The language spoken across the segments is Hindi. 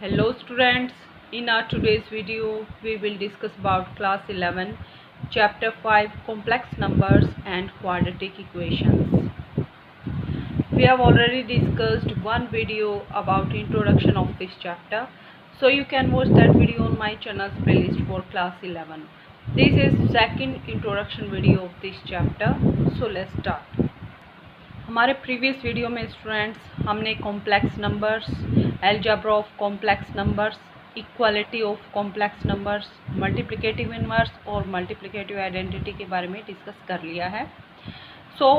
Hello students, in our today's video we will discuss about class 11 chapter 5 complex numbers and quadratic equations. We have already discussed one video about introduction of this chapter, so you can watch that video on my channel's playlist for class 11. This is second introduction video of this chapter, so let's start. हमारे प्रीवियस वीडियो में स्टूडेंट्स हमने complex numbers, algebra of complex numbers, equality of complex numbers, multiplicative inverse और मल्टीप्लिकेटिव आइडेंटिटी के बारे में डिस्कस कर लिया है. So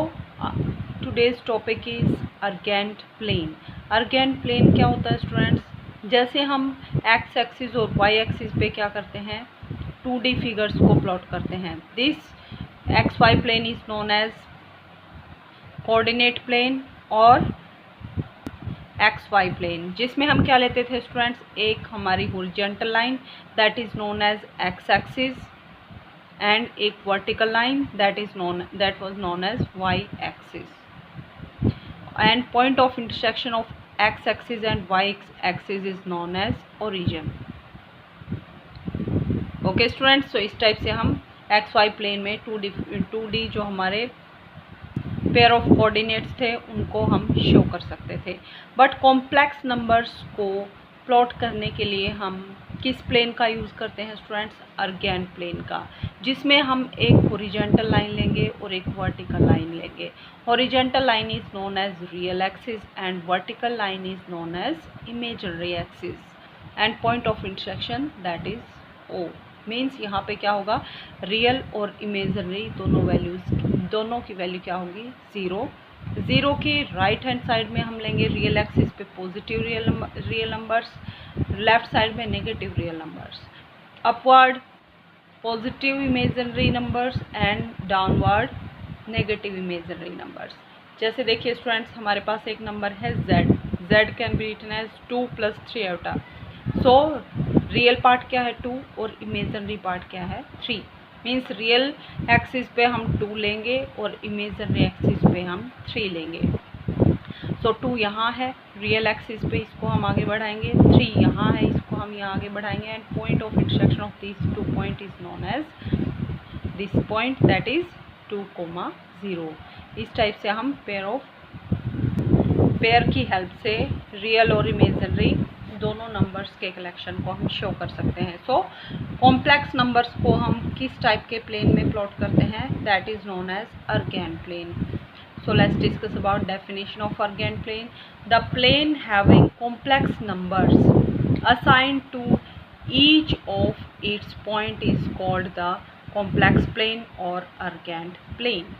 today's topic is Argand plane. Argand plane क्या होता है स्टूडेंट्स? जैसे हम एक्स एक्सिस और वाई एक्सिस पे क्या करते हैं, 2D फिगर्स को प्लॉट करते हैं. This X Y plane is known as coordinate plane और एक्स वाई प्लेन, जिसमें हम क्या लेते थे स्टूडेंट्स, एक हमारी horizontal line that is known as X axis and एक vertical line that was known as Y axis, and point of intersection of X axis and Y axis is known as origin. Okay students, तो इस टाइप से हम एक्स वाई प्लेन में 2D जो हमारे पेयर ऑफ कोऑर्डिनेट्स थे उनको हम शो कर सकते थे. बट कॉम्प्लेक्स नंबर्स को प्लॉट करने के लिए हम किस प्लेन का यूज़ करते हैं स्टूडेंट्स? अर्गेंट प्लेन का, जिसमें हम एक हॉरिजॉन्टल लाइन लेंगे और एक वर्टिकल लाइन लेंगे. Horizontal line is known as real axis and vertical line is known as imaginary axis, and point of intersection that is O. Means यहाँ पे क्या होगा, रियल और इमेजिनरी दोनों की वैल्यू क्या होगी, 0. 0 की राइट हैंड साइड में हम लेंगे रियल एक्सिस पे positive real numbers, left side में negative real numbers, upward positive imaginary numbers and downward negative imaginary numbers. जैसे देखिए स्टूडेंट्स, हमारे पास एक नंबर है z can be written as 2 + 3 iota. So real part क्या है 2 और इमेजिनरी पार्ट क्या है 3. मीन्स रियल एक्सिस पे हम 2 लेंगे और इमेजिनरी एक्सिस पे हम 3 लेंगे. सो 2 यहाँ है रियल एक्सिस पे, इसको हम आगे बढ़ाएंगे. 3 यहाँ है, इसको हम यहाँ आगे बढ़ाएंगे. And point of intersection of this 2 point is known as this point that is 2, 0. इस टाइप से हम पेयर की हेल्प से रियल और इमेजिनरी दोनों नंबर्स के कलेक्शन को हम शो कर सकते हैं. सो कॉम्प्लेक्स नंबर्स को हम किस टाइप के प्लेन में प्लॉट करते हैं, that is known as Argand plane. So let's discuss about definition of Argand plane. The plane having complex numbers assigned to each of its point is called the complex plane और अर्गेंट प्लेन.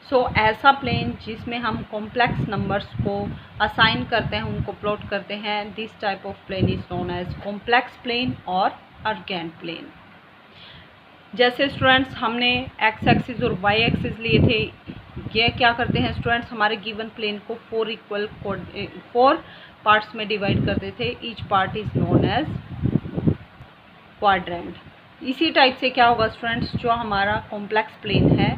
सो ऐसा प्लेन जिसमें हम कॉम्प्लेक्स नंबर्स को असाइन करते हैं, उनको प्लॉट करते हैं, this type of plane is known as complex plane और अर्गेंट प्लेन. जैसे स्टूडेंट्स हमने एक्स एक्सिस और वाई एक्सिस लिए थे, ये क्या करते हैं स्टूडेंट्स, हमारे गिवन प्लेन को 4 पार्ट्स में डिवाइड करते थे. Each part is known as quadrant. इसी टाइप से क्या होगा स्टूडेंट्स, जो हमारा कॉम्प्लेक्स प्लेन है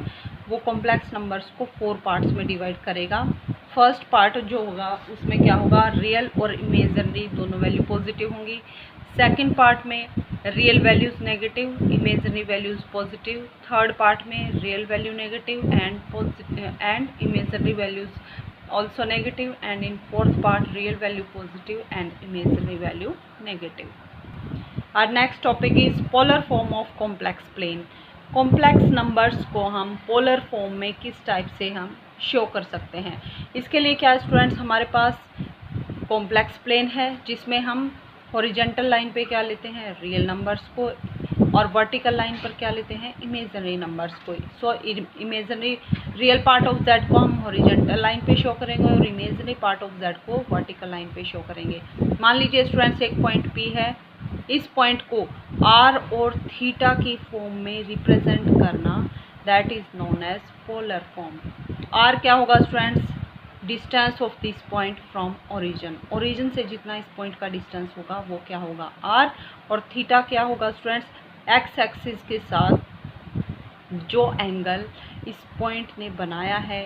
वो कॉम्प्लेक्स नंबर्स को 4 पार्ट्स में डिवाइड करेगा. फर्स्ट पार्ट जो होगा उसमें क्या होगा, रियल और इमेजिनरी दोनों वैल्यू पॉजिटिव होंगी. सेकंड पार्ट में real values negative, imaginary values positive. Third part में real value negative and imaginary values also negative. And in fourth part real value positive and imaginary value negative. Our next topic is polar form of complex plane. Complex numbers को हम पोलर फॉर्म में किस टाइप से हम शो कर सकते हैं? इसके लिए क्या स्टूडेंट्स, हमारे पास कॉम्प्लेक्स प्लेन है जिसमें हम हॉरिजॉन्टल लाइन पे क्या लेते हैं, रियल नंबर्स को, और वर्टिकल लाइन पर क्या लेते हैं, इमेजिनरी नंबर्स को. So imaginary real part of z को हम हॉरिजॉन्टल लाइन पे शो करेंगे और इमेजिनरी पार्ट ऑफ z को वर्टिकल लाइन पे शो करेंगे. मान लीजिए स्टूडेंट्स एक पॉइंट P है, इस पॉइंट को r और थीटा की फॉर्म में रिप्रेजेंट करना that is known as polar form. r क्या होगा students, distance of this point from origin से जितना इस पॉइंट का डिस्टेंस होगा वो क्या होगा r. और थीटा क्या होगा स्टूडेंट्स, एक्स एक्सिस के साथ जो एंगल इस पॉइंट ने बनाया है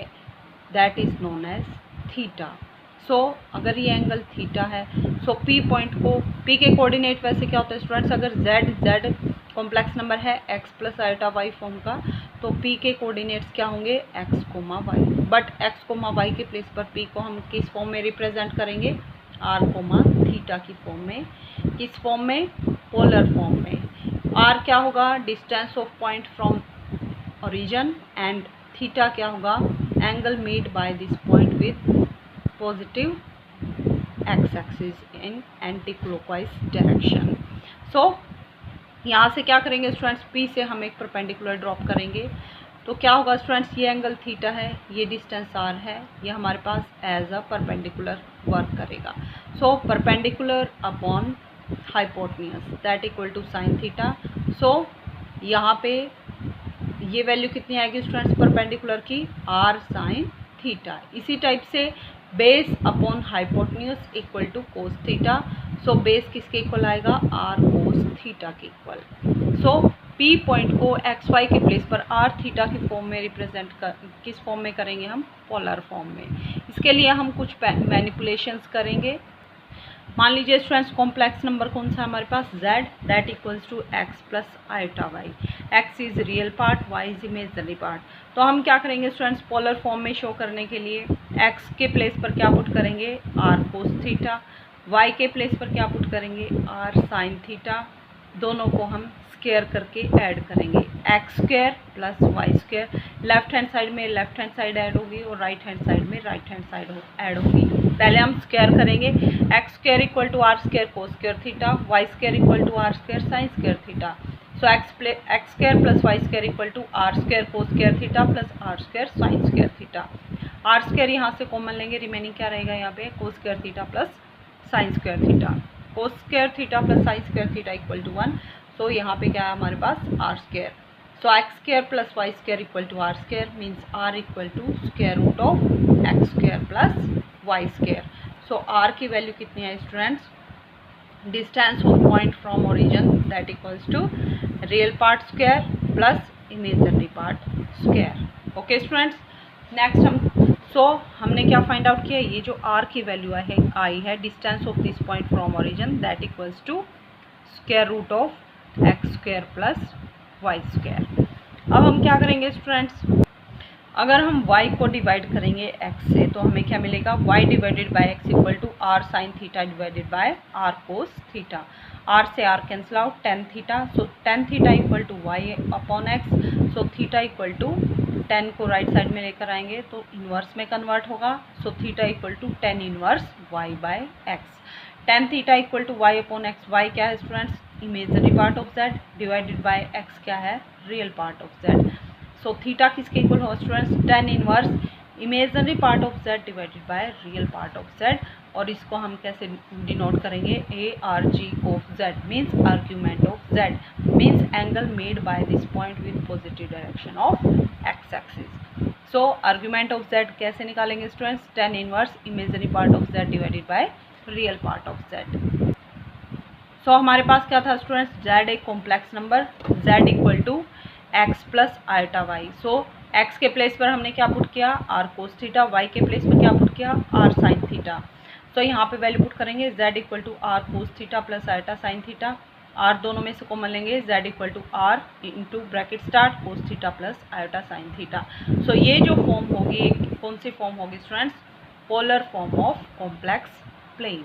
that is known as theta. So अगर ये एंगल थीटा है, सो पी पॉइंट को, पी के कोऑर्डिनेट वैसे क्या होता है स्टूडेंट्स, अगर जेड कॉम्प्लेक्स नंबर है X plus iota Y form का, तो पी के कोऑर्डिनेट्स क्या होंगे, X comma Y. But X comma Y के प्लेस पर पी को हम किस फॉर्म में रिप्रेजेंट करेंगे, आर कोमा थीटा की फॉर्म में। किस फॉर्म में, पोलर फॉर्म में। आर क्या होगा, distance of point from origin, and theta क्या होगा, angle made by this point with positive X axis in anti clockwise direction. So यहाँ से क्या करेंगे स्टूडेंट्स, पी से हम एक परपेंडिकुलर ड्रॉप करेंगे, तो क्या होगा स्टूडेंट्स, ये एंगल थीटा है, ये डिस्टेंस आर है, ये हमारे पास एज अ परपेंडिकुलर वर्क करेगा। So perpendicular upon hypotenuse that equal to sine theta. So यहाँ पे ये वैल्यू कितनी आएगी स्टूडेंट्स परपेंडिकुलर की, आर साइन थीटा। इसी टाइप से base upon hypotenuse equal to cos theta. So base किसके इक्वल आएगा, आर कोस थीटा के इक्वल। सो पी पॉइंट को एक्स वाई के प्लेस पर आर थीटा की फॉर्म में रिप्रेजेंट कर, किस फॉर्म में करेंगे हम, पोलर फॉर्म में। इसके लिए हम कुछ मैनिपुलेशंस करेंगे। मान लीजिए स्टूडेंट्स कॉम्प्लेक्स नंबर कौन सा है हमारे पास, z that equals to x plus iota Y. x is real part, y is imaginary part. तो हम क्या करेंगे स्टूडेंट्स, पोलर फॉर्म में शो करने के लिए x के प्लेस पर क्या पुट करेंगे, r कोस थीटा, y के प्लेस पर क्या पुट करेंगे, r साइन थीटा। दोनों को हम स्क्वायर करके ऐड करेंगे, X square plus Y square. Left hand side में लेफ्ट हैंड साइड ऐड होगी और राइट हैंड साइड में राइट हैंड साइड ऐड होगी। पहले हम स्क्वायर करेंगे, X square equal to R square cos square theta, Y square equal to R square sine square theta. So X square plus Y square equal to R square cos square theta plus R square sine square theta. Are square यहाँ से कॉमन लेंगे, रिमेनिंग क्या रहेगा यहाँ पे, cos square theta plus sine square theta. Cos square theta plus sine square theta equal to 1। So यहाँ पे क्या है हमारे पास, R square. So X square plus Y square equal to R square, means R equal to square root of x square plus Y square. So R की वैल्यू कितनी है students, distance of point from origin that equals to real part square plus imaginary part square. Okay students, next हमने क्या फाइंड आउट किया, ये जो आर की वैल्यू आई है distance of this point from origin that equals to square root of x square plus Y square. अब हम क्या करेंगे स्टूडेंट्स, अगर हम y को डिवाइड करेंगे x से तो हमें क्या मिलेगा, y divided by x equal to R sine theta divided by R cos theta. r से r cancel out, tan theta. So tan theta equal to Y upon X. So theta equal to tan को राइट साइड में लेकर आएंगे तो इन्वर्स में कन्वर्ट होगा। So theta equal to tan inverse Y by X. Tan theta equal to Y upon X. Y क्या है students, imaginary part of z divided bye x क्या है, real part of z। So theta किसके इक्वल होगा students, ten inverse imaginary part of z divided by real part of z। और इसको हम कैसे डिनोट करेंगे, A R G of z means argument of z means angle made by this point with positive direction of X axis. So argument of z कैसे निकालेंगे students, ten inverse imaginary part of z divided by real part of z। So हमारे पास क्या था स्टूडेंट्स, z एक complex number, z equal to x plus iota Y. So x के प्लेस पर हमने क्या पुट किया, r कोस थीटा, y के प्लेस पर क्या पुट किया, r साइन थीटा। सो यहाँ पे वैल्यू पुट करेंगे, z equal to r cos theta plus iota sine theta. r दोनों में से कॉमन लेंगे, z equal to r into bracket start cos theta plus iota sine theta. So ये जो फॉर्म होगी कौन सी फॉर्म होगी students, polar form of complex plane,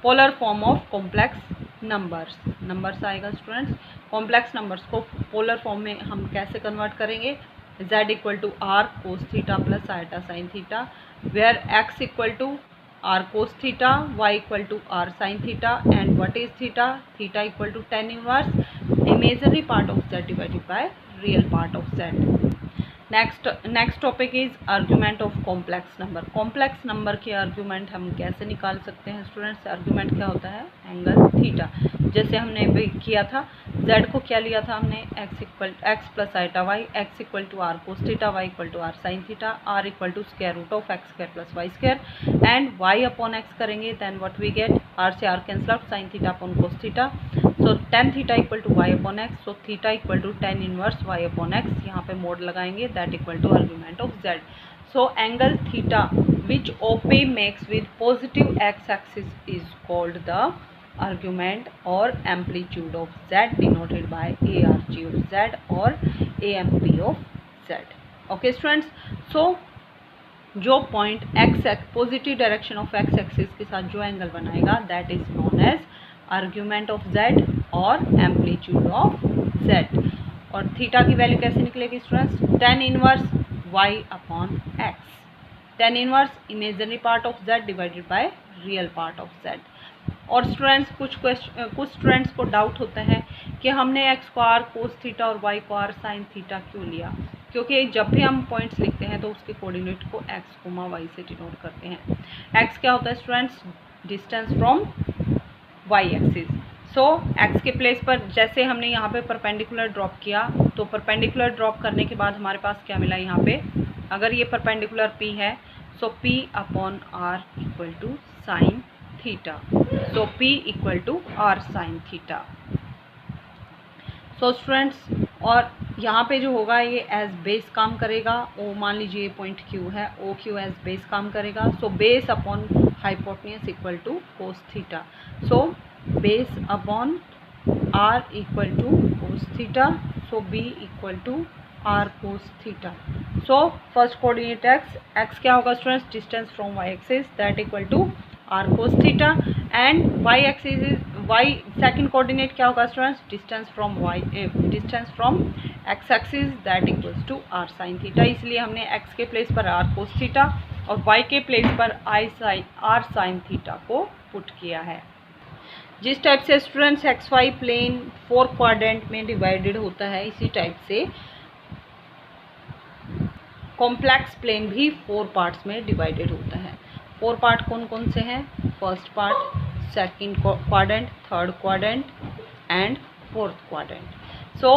polar form of complex numbers आएगा स्टूडेंट्स। कॉम्प्लेक्स नंबर्स को पोलर फॉर्म में हम कैसे कन्वर्ट करेंगे, z equal to R cos theta plus iota sine theta, where x equal to R cos theta, y equal to R sine theta and what is theta, theta equal to tan inverse imaginary part of z divided by real part of z। Next topic is argument of complex number. Complex number के आर्ग्यूमेंट हम कैसे निकाल सकते हैं स्टूडेंट्स, आर्ग्यूमेंट क्या होता है, एंगल थीटा। जैसे हमने भी किया था, z को क्या लिया था हमने, x plus iota Y, x equal to R cos theta, y equal to R sine theta, r equal to square root of x square plus Y square and y upon x करेंगे, then what we get, r से r cancel out, sine theta upon cos theta. So tan theta equal to Y upon X. So theta equal to tan inverse Y upon X, यहाँ पे मोड लगाएंगे that equal to argument of z। So angle theta which OP makes with positive x-axis is called the argument or amplitude of z denoted by ARG of z or AMP of z. Okay students, so जो point positive direction of X axis के साथ जो एंगल बनाएगा that is known as argument of Z और एम्पलीट्यूड ऑफ जेड। और थीटा की वैल्यू कैसे निकलेगी students? tan inverse y upon X, tan inverse imaginary part of z divided by real part of z। और स्टूडेंट्स कुछ स्टूडेंट्स को डाउट होता है कि हमने x को r कोस थीटा और y को r साइन थीटा क्यों लिया, क्योंकि जब भी हम पॉइंट्स लिखते हैं तो उसके कोऑर्डिनेट को x, y से डिनोट करते हैं। x क्या होता है students? Distance from y axis. So x के प्लेस पर जैसे हमने यहाँ पे परपेंडिकुलर ड्रॉप किया, तो परपेंडिकुलर ड्रॉप करने के बाद हमारे पास क्या मिला यहाँ पे, अगर ये परपेंडिकुलर p है so p upon r equal to sine theta. So p equal to r sine theta. So students, और यहाँ पे जो होगा ये एज बेस काम करेगा। ओ मान लीजिए ये पॉइंट Q है, ओ क्यू एज बेस काम करेगा। So base upon hypotenuse equal to cos theta. So base upon R equal to cos theta. So B equal to R cos theta. So first coordinate x क्या होगा students? Distance from y axis that equal to R cos theta. And y axis y second coordinate क्या होगा students? Distance from x axis that equals to r sine theta. इसलिए हमने x के प्लेस पर r कोस थीटा और y के प्लेस पर r साइन थीटा को पुट किया है। जिस टाइप से स्टूडेंट्स xy प्लेन 4 क्वाड्रेंट में डिवाइडेड होता है, इसी टाइप से कॉम्प्लेक्स प्लेन भी 4 पार्ट्स में डिवाइडेड होता है। 4 पार्ट कौन कौन से हैं? First part, second quadrant, third quadrant and fourth quadrant. So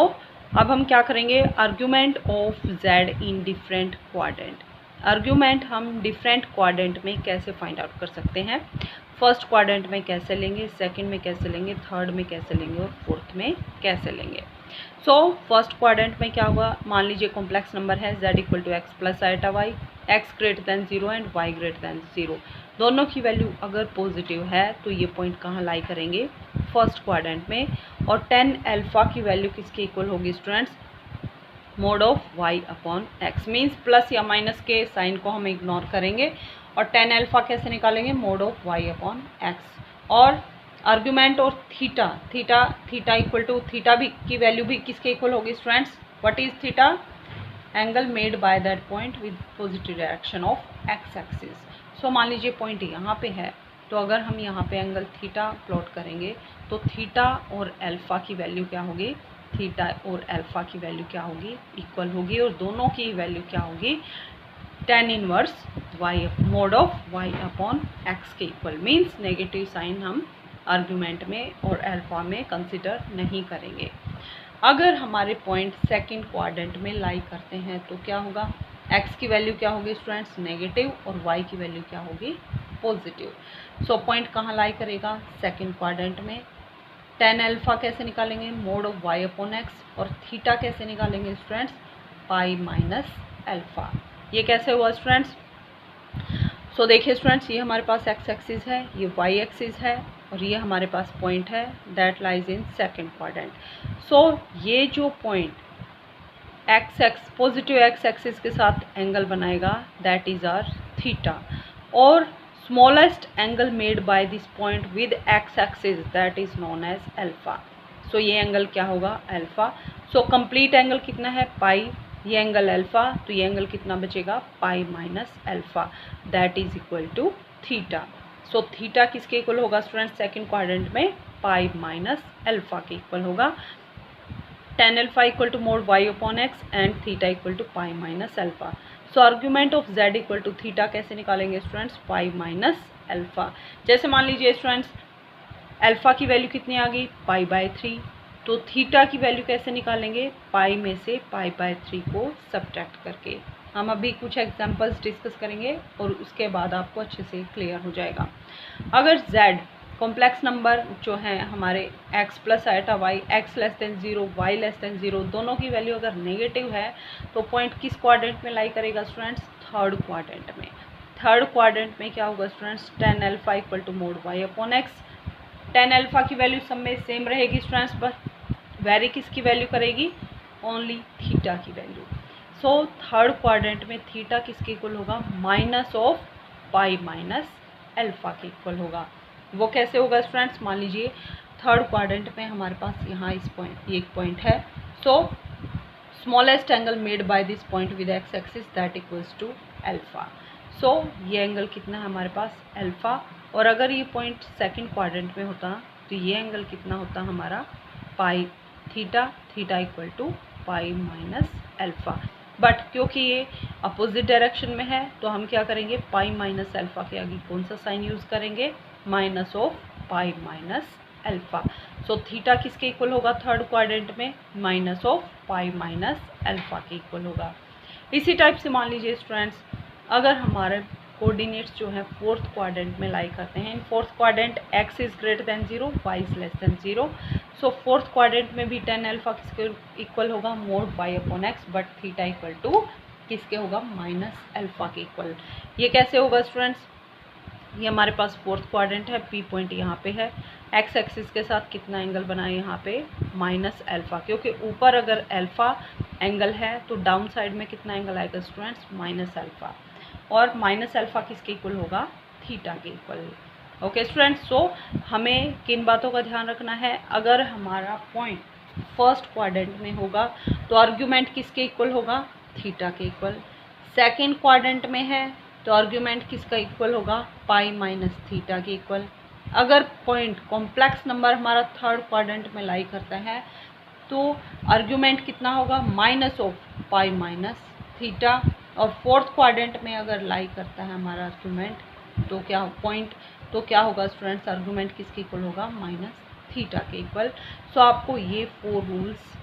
अब हम क्या करेंगे? Argument of z in different quadrant. Argument हम डिफरेंट क्वाड्रेंट में कैसे फाइंड आउट कर सकते हैं? फर्स्ट क्वाड्रेंट में कैसे लेंगे, सेकंड में कैसे लेंगे, थर्ड में कैसे लेंगे और फोर्थ में कैसे लेंगे। सो फर्स्ट क्वाड्रेंट में क्या होगा? मान लीजिए कॉम्प्लेक्स नंबर है z equal to X plus iota y, x greater than 0 and y greater than 0। दोनों की वैल्यू अगर पॉजिटिव है तो ये पॉइंट कहाँ लाई करेंगे? फर्स्ट क्वाड्रेंट में। और tan अल्फा की वैल्यू किसके इक्वल होगी students? Mod of y upon X. Means plus या माइनस के साइन को हम इग्नोर करेंगे। और tan अल्फा कैसे निकालेंगे? Mod of y upon X. और आर्ग्यूमेंट और थीटा इक्वल टू थीटा भी की वैल्यू भी किसके इक्वल होगी students? What is theta? Angle made by that point with positive direction of X axis. So मान लीजिए पॉइंट यहाँ पे है, तो अगर हम यहाँ पे एंगल थीटा प्लॉट करेंगे तो थीटा और अल्फा की वैल्यू क्या होगी? थीटा और अल्फा की वैल्यू क्या होगी? इक्वल होगी। और दोनों की वैल्यू क्या होगी? tan inverse y mode of y upon x के इक्वल। मीन्स नेगेटिव साइन हम आर्ग्यूमेंट में और अल्फा में कंसिडर नहीं करेंगे। अगर हमारे पॉइंट सेकंड क्वाड्रेंट में लाई करते हैं तो क्या होगा? x की वैल्यू क्या होगी स्टूडेंट्स? नेगेटिव। और y की वैल्यू क्या होगी? पॉजिटिव। सो पॉइंट कहाँ लाई करेगा? सेकंड क्वाड्रेंट में। tan अल्फा कैसे निकालेंगे? Mod of y upon X. और थीटा कैसे निकालेंगे स्टूडेंट्स? पाई माइनस अल्फा। ये कैसे हुआ स्टूडेंट्स? सो देखिए स्टूडेंट्स, ये हमारे पास x एक्सिस है, ये y एक्सिस है और ये हमारे पास पॉइंट है that lies in second quadrant. So ये जो पॉइंट पॉजिटिव x एक्सिस के साथ एंगल बनाएगा दैट इज आर थीटा। और smallest angle made by this point with x axis that is known as alpha. So ये एंगल क्या होगा? अल्फा। सो कंप्लीट एंगल कितना है? पाई। ये एंगल अल्फा, तो ये एंगल कितना बचेगा? Pi minus alpha that is equal to theta. So theta किसके इक्वल होगा स्टूडेंट? सेकंड क्वाड्रेंट में पाई माइनस अल्फा के इक्वल होगा। tan alpha equal to mod y upon X and theta equal to pi minus alpha. So argument of z equal to theta कैसे निकालेंगे स्टूडेंट्स? पाई माइनस अल्फा। जैसे मान लीजिए स्टूडेंट्स अल्फा की वैल्यू कितनी आ गई? Pi by 3। तो थीटा की वैल्यू कैसे निकालेंगे? पाई में से पाई बाय 3 को सब्ट्रैक्ट करके। हम अभी कुछ एग्जांपल्स डिस्कस करेंगे और उसके बाद आपको अच्छे से क्लियर हो जाएगा। अगर z कॉम्प्लेक्स नंबर जो है हमारे x plus iota y, x less than 0, y less than 0, दोनों की वैल्यू अगर नेगेटिव है तो पॉइंट किस क्वाड्रेंट में लाई करेगा स्टूडेंट्स? थर्ड क्वाड्रेंट में। थर्ड क्वाड्रेंट में क्या होगा students, tan alpha equal to mod y upon x। tan alpha की वैल्यू सब में सेम रहेगी स्टूडेंट्स, बट वेरी किसकी वैल्यू करेगी, ओनली थीटा की वैल्यू। सो थर्ड क्वाड्रेंट में थीटा किसके इक्वल होगा, minus of pi minus alpha के इक्वल होगा। वो कैसे होगा स्टूडेंट्स, मान लीजिए थर्ड क्वाड्रेंट में हमारे पास यहाँ इस पॉइंट, ये एक पॉइंट है। So smallest angle made by this point with X axis that equals to alpha. So ये एंगल कितना है हमारे पास, अल्फा। और अगर ये पॉइंट सेकंड क्वाड्रेंट में होता तो ये एंगल कितना होता हमारा, pi theta, theta equal to pi minus alpha. But क्योंकि ये अपोजिट डायरेक्शन में है तो हम क्या करेंगे, पाई माइनस अल्फा के आगे कौन सा साइन यूज़ करेंगे, minus of pi minus alpha. So theta किसके इक्वल होगा थर्ड क्वाड्रेंट में, minus of pi minus alpha के इक्वल होगा। इसी टाइप से मान लीजिए स्टूडेंट्स, अगर हमारे कोऑर्डिनेट्स जो हैं फोर्थ क्वाड्रेंट में लाई करते हैं, in fourth quadrant x is greater than 0, y is less than 0। So fourth quadrant में भी tan अल्फा किसके इक्वल होगा, mod y upon x, but theta equal to किसके होगा, माइनस अल्फा के इक्वल। ये कैसे होगा स्टूडेंट्स, ये हमारे पास फोर्थ क्वाड्रेंट है, P पॉइंट यहाँ पे है, एक्स एक्सिस के साथ कितना एंगल बना है यहाँ पे, माइनस अल्फा, क्योंकि ऊपर अगर अल्फा एंगल है तो डाउन साइड में कितना एंगल आएगा स्टूडेंट्स, माइनस अल्फा। और माइनस अल्फा किसके इक्वल होगा, थीटा के इक्वल। ओके स्टूडेंट्स, सो हमें किन बातों का ध्यान रखना है, अगर हमारा पॉइंट फर्स्ट क्वाड्रेंट में होगा तो आर्ग्यूमेंट किसके इक्वल होगा, थीटा के इक्वल। सेकेंड क्वाड्रेंट में है तो आर्ग्यूमेंट किसका इक्वल होगा, पाई माइनस थीटा के इक्वल। अगर पॉइंट कॉम्प्लेक्स नंबर हमारा थर्ड क्वाड्रेंट में लाई करता है तो आर्ग्यूमेंट कितना होगा, minus of pi minus theta. और फोर्थ क्वाड्रेंट में अगर लाई करता है हमारा आर्ग्यूमेंट तो क्या पॉइंट, तो क्या होगा स्टूडेंट्स, आर्ग्यूमेंट किसके इक्वल होगा, माइनस थीटा के इक्वल। सो आपको ये 4 रूल्स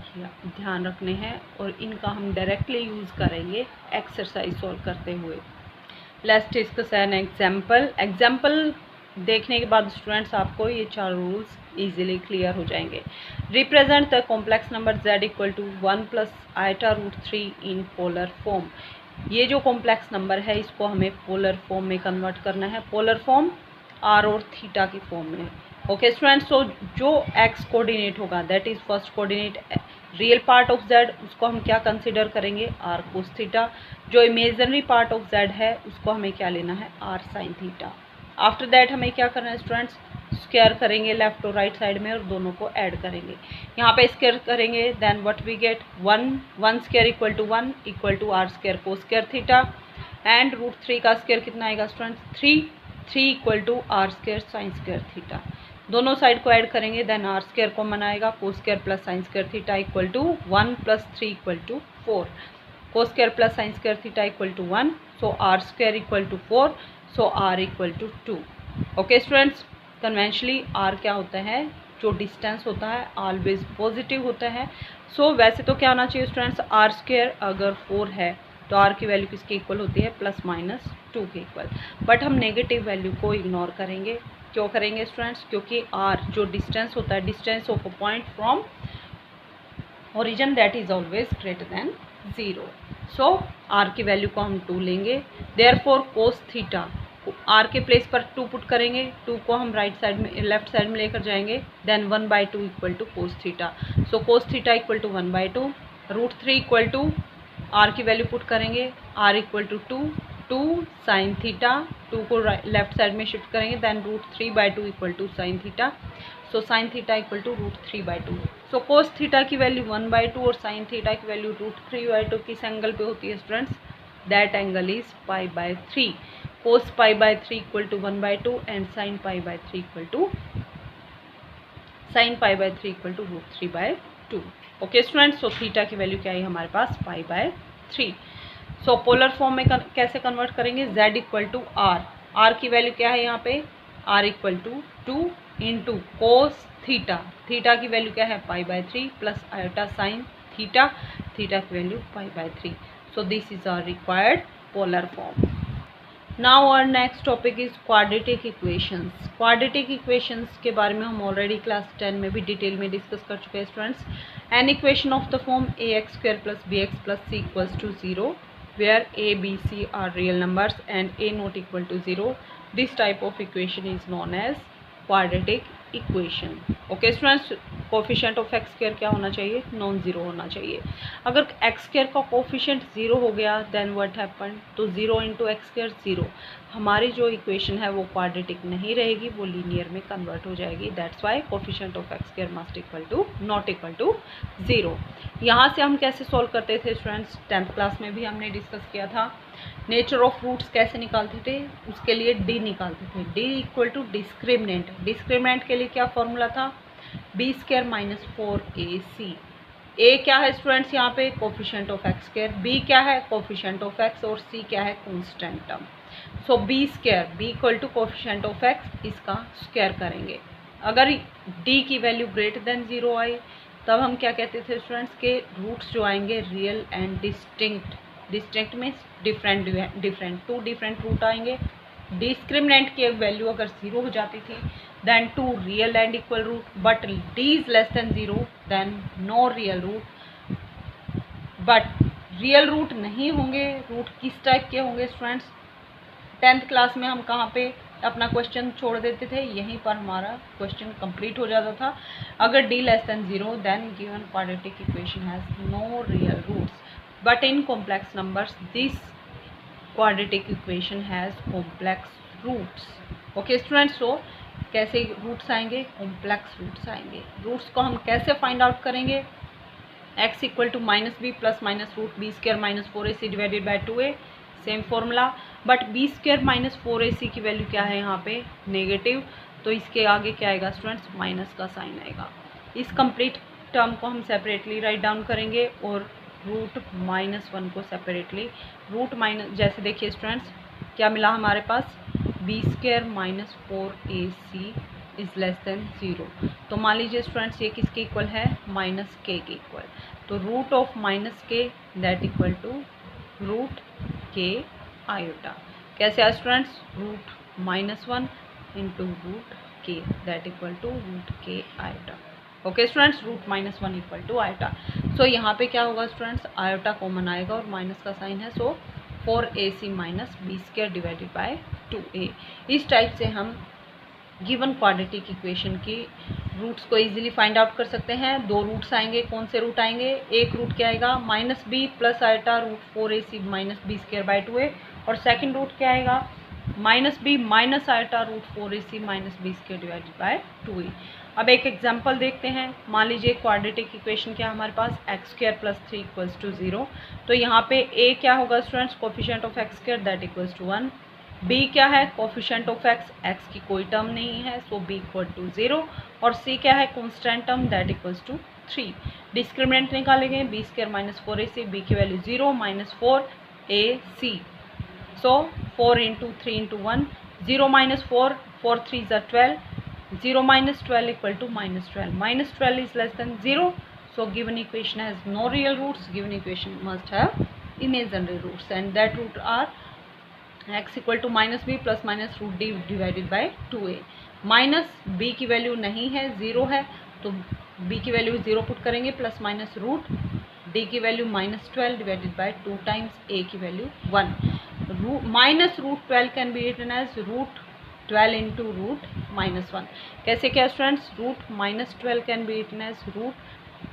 ध्यान रखने हैं और इनका हम डायरेक्टली यूज़ करेंगे एक्सरसाइज सॉल्व करते हुए। लेट्स डिस्कस एन एग्जाम्पल देखने के बाद स्टूडेंट्स आपको ये 4 रूल्स इजीली क्लियर हो जाएंगे। Represent the complex number z equal to 1 plus iota root 3 in polar form. ये जो कॉम्प्लेक्स नंबर है इसको हमें पोलर फॉर्म में कन्वर्ट करना है, पोलर फॉर्म r और थीटा की फॉर्म में। ओके स्टूडेंट्स, सो जो x कोऑर्डिनेट होगा that is first coordinate real part of z, उसको हम क्या कंसिडर करेंगे, r कोस थीटा। जो इमेजिनरी पार्ट ऑफ z है उसको हमें क्या लेना है, r sine theta. After that हमें क्या करना है स्टूडेंट्स, स्क्वायर करेंगे लेफ्ट और राइट साइड में और दोनों को ऐड करेंगे। यहाँ पे स्क्वायर करेंगे then what we get, 1 square equal to 1 equal to r square cos square theta. And root 3 का स्क्वायर कितना आएगा students, 3 equal to r square sine square theta. दोनों साइड को ऐड करेंगे देन r स्क्वायर कॉमन आएगा, cos square plus sine square theta equal to 1 plus 3 equal to 4। Cos square plus sine square theta equal to 1, so r square equal to 4, so r equal to 2। Okay students, conventionally r क्या होता है, जो डिस्टेंस होता है ऑलवेज पॉजिटिव होता है। सो वैसे तो क्या आना चाहिए स्टूडेंट्स, r स्क्वायर अगर 4 है तो r की वैल्यू किसके इक्वल होती है, प्लस माइनस 2 के इक्वल। बट हम नेगेटिव वैल्यू को इग्नोर करेंगे। क्यों करेंगे स्टूडेंट्स, क्योंकि r जो डिस्टेंस होता है, distance of a point from origin that is always greater than 0। So r की वैल्यू को हम 2 लेंगे, देयरफॉर कोस थीटा r के प्लेस पर 2 पुट करेंगे, 2 को हम राइट साइड में लेफ्ट साइड में लेकर जाएंगे then 1/2 equal to cos theta. So cos theta equal to 1/2, root 3 equal to r की वैल्यू पुट करेंगे, r equal to 2 sign theta, 2 को लेफ्ट साइड में शिफ्ट करेंगे then root 3/2 equal to sine theta. So sine theta equal to root 3/2। So cos theta की वैल्यू 1/2 और साइन थीटा की वैल्यू रूट 3/2 किस एंगल पे होती है students, that angle is π/3। Cos π/3 equal to 1/2 and sine π/3 equal to root 3/2। Okay students, so theta की वैल्यू क्या है हमारे पास, π/3। सो पोलर फॉर्म में कैसे कन्वर्ट करेंगे, z इक्वल टू r की वैल्यू क्या है यहाँ पे, r equal to 2 into cos theta, theta की वैल्यू क्या है π/3 plus iota sine theta, theta की value π/3। So this is our required polar form. Now our next topic is quadratic equations. Quadratic equations के बारे में हम ऑलरेडी क्लास 10 में भी डिटेल में डिस्कस कर चुके हैं students. An equation of the form ax² + bx + c = 0 where a, b, c are real numbers and a not equal to 0. This type of equation is known as quadratic equation. Okay students, coefficient of x square क्या होना चाहिए? नॉन ज़ीरो होना चाहिए. अगर एक्स स्क्वायर का कोफिशिएंट ज़ीरो हो गया देन व्हाट हैपन? तो 0 इंटू एक्स स्क्वायर 0. हमारी जो इक्वेशन है वो क्वाड्रेटिक नहीं रहेगी, वो लीनियर में कन्वर्ट हो जाएगी. That's why coefficient of x square must equal to not equal to 0. यहाँ से हम कैसे सॉल्व करते थे स्टूडेंट्स? 10th क्लास में भी हमने डिस्कस किया था. नेचर ऑफ रूट्स कैसे निकालते थे? उसके लिए डी निकालते थे. D equal to discriminant. Discriminant के लिए क्या फॉर्मूला था? B square minus 4ac. ए क्या है स्टूडेंट्स यहाँ पे? Coefficient of x square. B क्या है? Coefficient of x. और सी क्या है? Constant term. So B square, B equal to coefficient of x, इसका स्क्वायर करेंगे. अगर डी की वैल्यू ग्रेटर देन 0 आई तब हम क्या कहते थे स्टूडेंट्स के रूट्स जो आएंगे रियल एंड डिस्टिंक्ट. डिस्टिंक्ट में डिफरेंट टू डिफरेंट रूट आएंगे. डिस्क्रिमिनेंट की वैल्यू अगर 0 हो जाती थी then 2 real and equal root. But D is less than 0 then no real root. But real root नहीं होंगे. रूट किस टाइप के होंगे स्टूडेंट्स? 10th क्लास में हम कहाँ पे अपना क्वेश्चन छोड़ देते थे? यहीं पर हमारा क्वेश्चन कंप्लीट हो जाता था. अगर D less than 0 then given quadratic equation has no real roots. But in complex numbers, this quadratic equation has complex roots. Okay students, so कैसे रूट्स आएंगे? कॉम्प्लेक्स रूट्स आएंगे. रूट्स को हम कैसे फाइंड आउट करेंगे? x equal to minus b plus minus root b square minus 4ac divided by 2a. Same formula. But b square minus 4ac की वैल्यू क्या है यहाँ पे? नेगेटिव. तो इसके आगे क्या आएगा स्टूडेंट्स? माइनस का साइन आएगा. इस कंप्लीट टर्म को हम सेपरेटली राइट डाउन करेंगे और रूट -1 को सेपरेटली. रूट माइनस, जैसे देखिए स्टूडेंट्स क्या मिला हमारे पास? B square minus 4ac is less than 0. तो मान लीजिए स्टूडेंट्स ये किसके इक्वल है? Minus K equal. तो root of minus K that equal to root K iota. कैसे आया students? Root -1 into root K that equal to root K iota. Okay students, root -1 equal to iota. So यहाँ पे क्या होगा स्टूडेंट्स? आयोटा कॉमन आएगा और माइनस का साइन है. So 4ac minus b square divided by 2a. इस टाइप से हम गिवन क्वाड्रेटिक इक्वेशन की रूट्स को इजीली फाइंड आउट कर सकते हैं. दो रूट्स आएंगे. कौन से रूट आएंगे? एक रूट क्या आएगा? Minus b plus iota root 4ac minus b square by 2a. और सेकेंड रूट क्या आएगा? Minus b minus iota root 4ac minus b square divided by 2a. अब एक एग्जांपल देखते हैं. मान लीजिए क्वाड्रेटिक इक्वेशन क्या हमारे पास? X square plus 3 equals to 0. तो यहाँ पे a क्या होगा students? Coefficient of x square that equals to 1. b क्या है? कोफिशिएंट ऑफ एक्स, एक्स की कोई टर्म नहीं है सो b इक्वल टू 0. और c क्या है? Constant term that equals to 3. Discriminant निकालेंगे. B square minus 4ac, b की value 0 minus 4ac. So 4 into 3 into 1. 0 minus 4, 4 3 ज़ा 12. 0 minus 12 equal to minus 12. Minus 12 is less than 0. So given equation has no real roots. Given equation must have imaginary roots. And that root are x equal to minus b plus minus root d divided by 2a. Minus b की वैल्यू नहीं है, 0 है. तो b की वैल्यू 0 पुट करेंगे प्लस माइनस रूट d की value minus 12 divided by 2 times a की value 1. Minus root 12 can be written as root 12 into root -1. कैसे क्या students? Root -12 can be written as root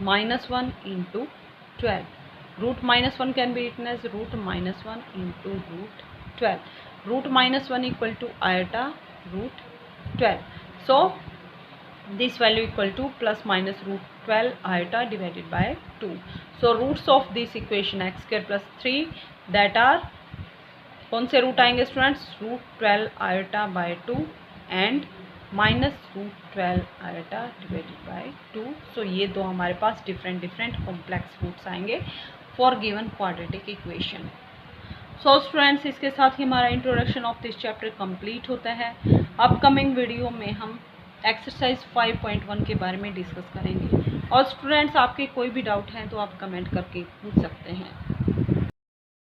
-1 into 12. Root -1 can be written as root -1 into root 12. Root -1 equal to iota root 12. So this value equal to plus minus root 12 iota divided by 2. So roots of this equation x square plus 3 that are, कौन से रूट आएंगे students? Root 12 iota by 2 and minus root 12 iota divided by 2. So ये दो हमारे पास डिफरेंट कॉम्प्लेक्स रूट्स आएंगे for given quadratic equation. So students, इसके साथ ही हमारा introduction of this chapter complete होता है. अपकमिंग वीडियो में हम एक्सरसाइज 5.1 के बारे में डिस्कस करेंगे. और स्टूडेंट्स, आपके कोई भी डाउट हैं तो आप कमेंट करके पूछ सकते हैं.